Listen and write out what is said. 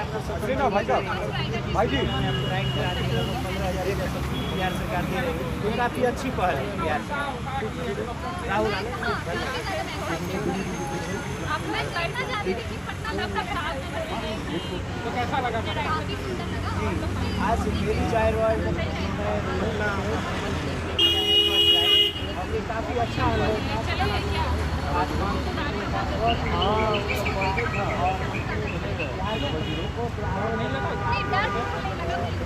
ना भाई साहब, भाई जी राइड कराने के लिए 15,000 बिहार सरकार दे रही है, तो काफ़ी अच्छी पहल है बिहार से। राहुल मैं करना चाहती थी कि पटना लगभग तो कैसा लगा? काफी सुंदर लगा। आज मेरी चाय रॉयल काफ़ी अच्छा अनुभव था। चलेंगे क्या? हाँ, नहीं, डर नहीं लगा।